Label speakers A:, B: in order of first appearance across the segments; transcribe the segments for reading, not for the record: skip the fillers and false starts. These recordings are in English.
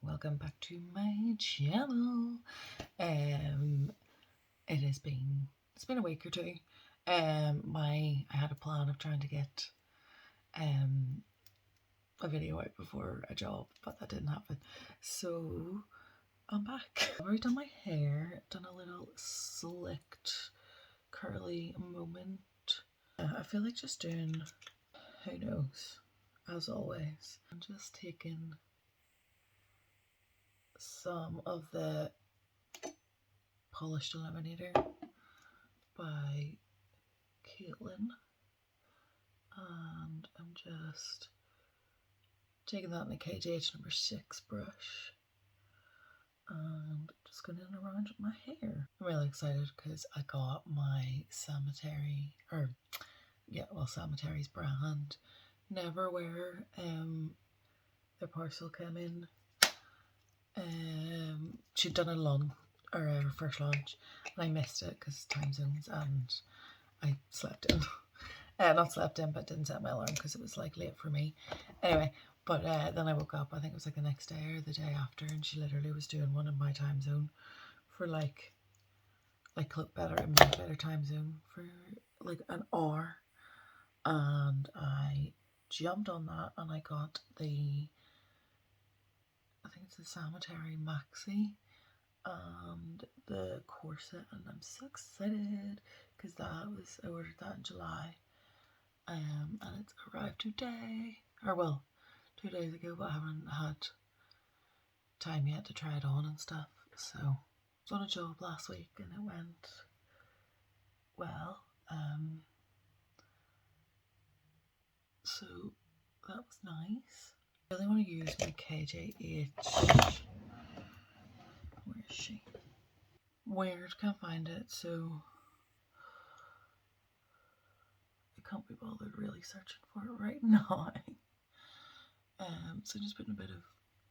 A: welcome back to my channel. It's been a week or two. I had a plan of trying to get a video out before a job, but that didn't happen. So I'm back. I've already done my hair, done a little slicked curly moment. I feel like just doing, who knows, as always. I'm just taking some of the polished Illuminator by Caitlyn, and I'm just taking that in a KJH.Brand brush and just going in around my hair. I'm really excited because I got my Samatary's brand Neverwear. Their parcel came in. She'd done her first launch, and I missed it because time zones, and I slept in. Not slept in, but didn't set my alarm because it was like late for me. Anyway, but then I woke up, I think it was like the next day or the day after, and she literally was doing one in my time zone for like better time zone for like an hour. And I jumped on that and I got I think it's the Samatary Maxi and the corset, and I'm so excited because I ordered that in July, and it's arrived today, or well, 2 days ago, but I haven't had time yet to try it on and stuff. So I was on a job last week and it went well, so that was nice. I really want to use my KJH. Where is she? Weird, can't find it, so I can't be bothered really searching for it right now. So just putting a bit of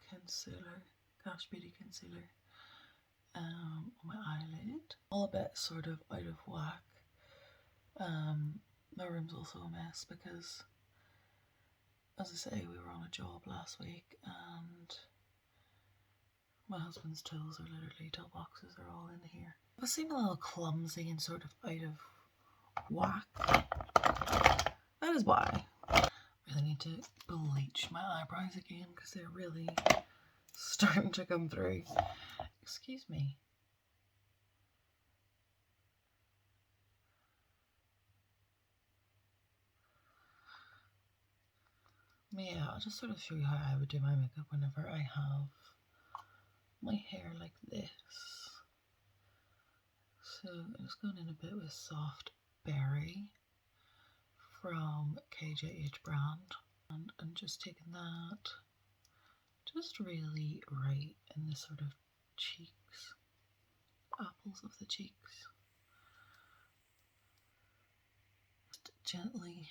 A: concealer, KASH Beauty concealer, on my eyelid. All a bit sort of out of whack. My room's also a mess because, as I say, we were on a job last week and my husband's tools are literally, toolboxes are all in here. I seem a little clumsy and sort of out of whack. That is why I really need to bleach my eyebrows again because they're really starting to come through. Excuse me. Yeah, I'll just sort of show you how I would do my makeup whenever I have my hair like this. So I'm just going in a bit with Soft Berry from KJH.Brand, and I'm just taking that just really right in the sort of cheeks, apples of the cheeks. Just gently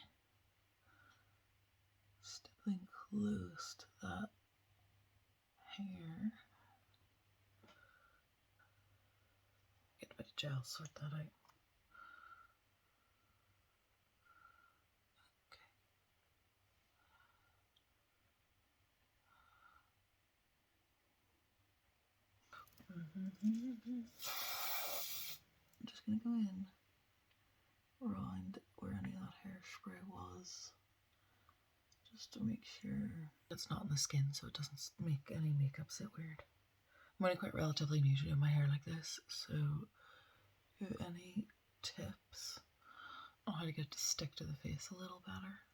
A: stippling close to that hair. Get a bit of gel, sort that out. I'm just going to go in around where any of that hairspray was, just to make sure it's not in the skin so it doesn't make any makeup sit weird. I'm only quite relatively new to doing my hair like this, so if you have any tips on how to get it to stick to the face a little better,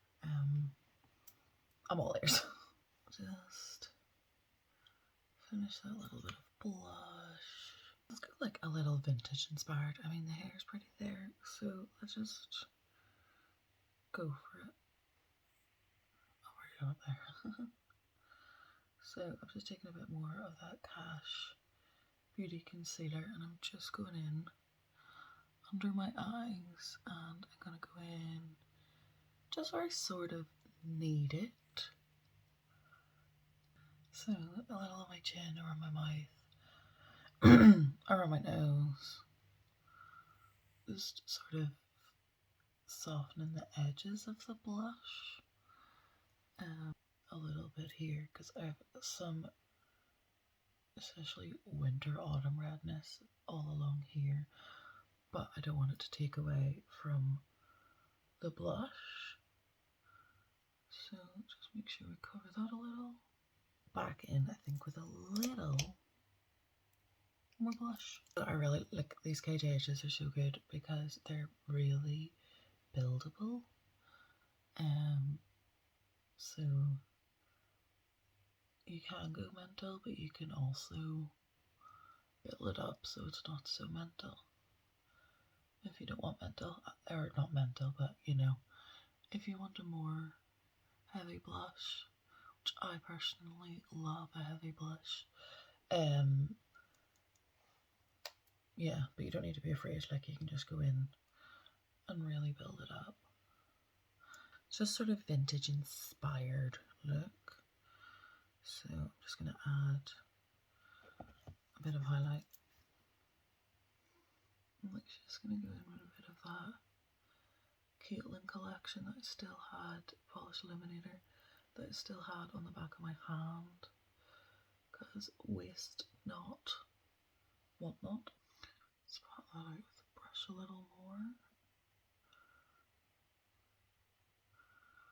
A: I'm all ears. Just finish that little bit of blush. Let's go like a little vintage inspired. I mean, the hair's pretty there, so let's just go for it. Oh, we're done up there. So I'm just taking a bit more of that KASH Beauty concealer and I'm just going in under my eyes, and I'm gonna go in just where I sort of need it. So a little on my chin, around my mouth, around my nose, just sort of softening the edges of the blush. A little bit here because I have some especially winter autumn redness all along here, but I don't want it to take away from the blush. So just make sure we cover that a little. Back in, I think, with a little more blush. I really like these KJHs are so good because they're really buildable. So you can go mental, but you can also build it up so it's not so mental. If you don't want mental, or not mental, but you know, if you want a more heavy blush, which I personally love a heavy blush, yeah, but you don't need to be afraid, like you can just go in and really build it up. It's just sort of vintage inspired look. So I'm just going to add a bit of highlight. I'm like just going to go in with a bit of that Caitlyn collection that I still had, Polish Illuminator, that I still had on the back of my hand. Because waste not, want not. Let's pat that out with the brush a little more.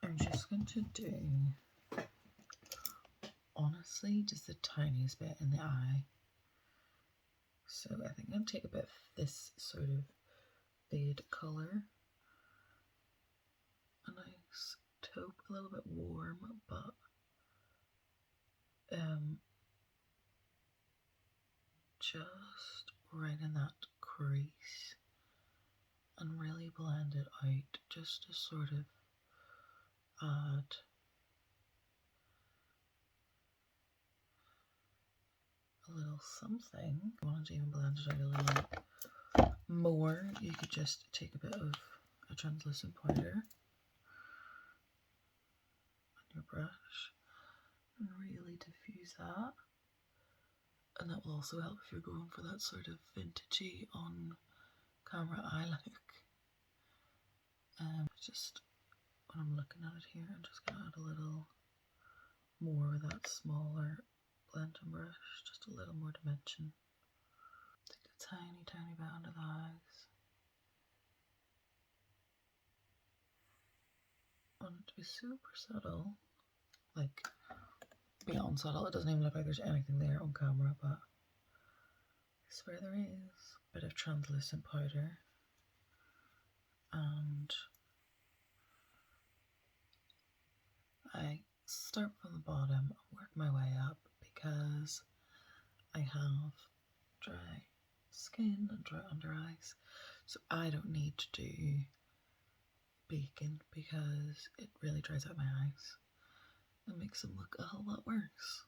A: I'm just going to do, honestly, just the tiniest bit in the eye. So I think I'm going to take a bit of this sort of fade colour. A nice taupe, a little bit warm, but just right in that crease and really blend it out just to sort of add a little something. If you wanted to even blend it out a little more, you could just take a bit of a translucent powder on your brush and really diffuse that. And that will also help if you're going for that sort of vintagey on camera eye look. Just when I'm looking at it here, I'm just going to add a little more with that smaller blending brush, just a little more dimension. Take a tiny, tiny bit under the eyes. I want it to be super subtle, like beyond subtle. It doesn't even look like there's anything there on camera, but I swear there is. A bit of translucent powder, and I start from the bottom and work my way up because I have dry skin and dry under eyes, so I don't need to do baking because it really dries out my eyes and makes them look a whole lot worse.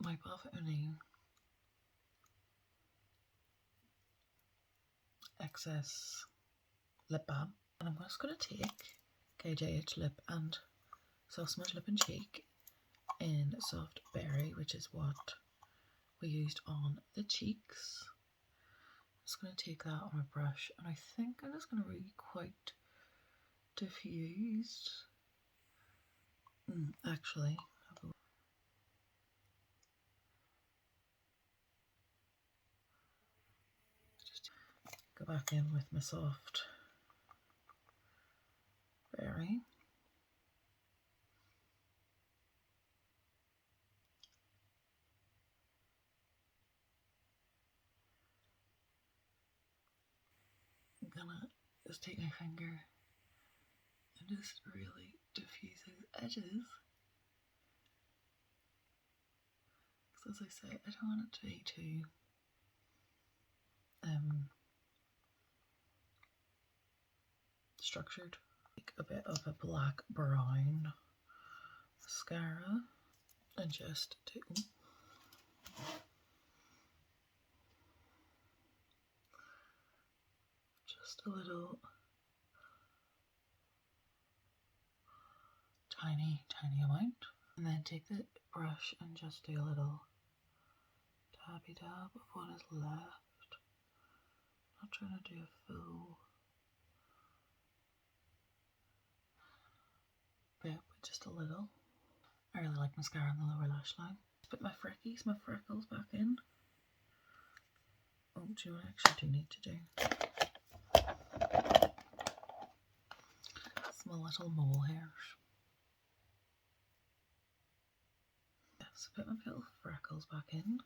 A: Wipe off any excess lip balm, and I'm just going to take KJH Lip and Soft Smudge Lip&Cheek in Soft Berry, which is what we used on the cheeks. I'm just going to take that on my brush, and I think I'm just going to really quite diffused. Actually, just go back in with my Soft Berry. I'm gonna just take my finger and just really diffuse those edges. Because as I say, I don't want it to be too structured. Take a bit of a black brown mascara and just do just a little tiny amount, and then take the brush and just do a little dabby dab of what is left. I'm not trying to do a full bit, but just a little. I really like mascara on the lower lash line. Put my freckles back in. Oh, do you know what I actually do need to do? Some little mole hairs. Yes, put my little freckles back in.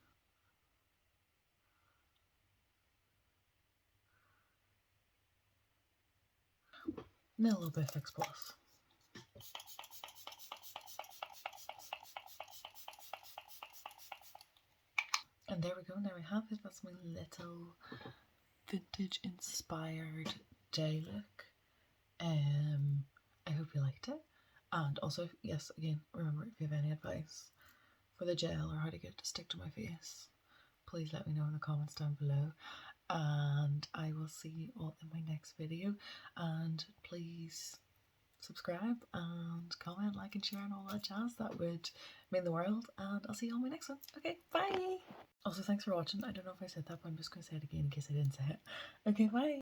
A: And a little bit of Fix Plus. And there we go, and there we have it. That's my little vintage inspired day look. I hope you liked it. And also, yes, again, remember, if you have any advice for the gel or how to get it to stick to my face, please let me know in the comments down below. And I will see you all in my next video. And please subscribe and comment, like and share and all that jazz. That would mean the world. And I'll see you on my next one. Okay, bye. Also, thanks for watching. I don't know if I said that, but I'm just going to say it again in case I didn't say it. Okay, bye.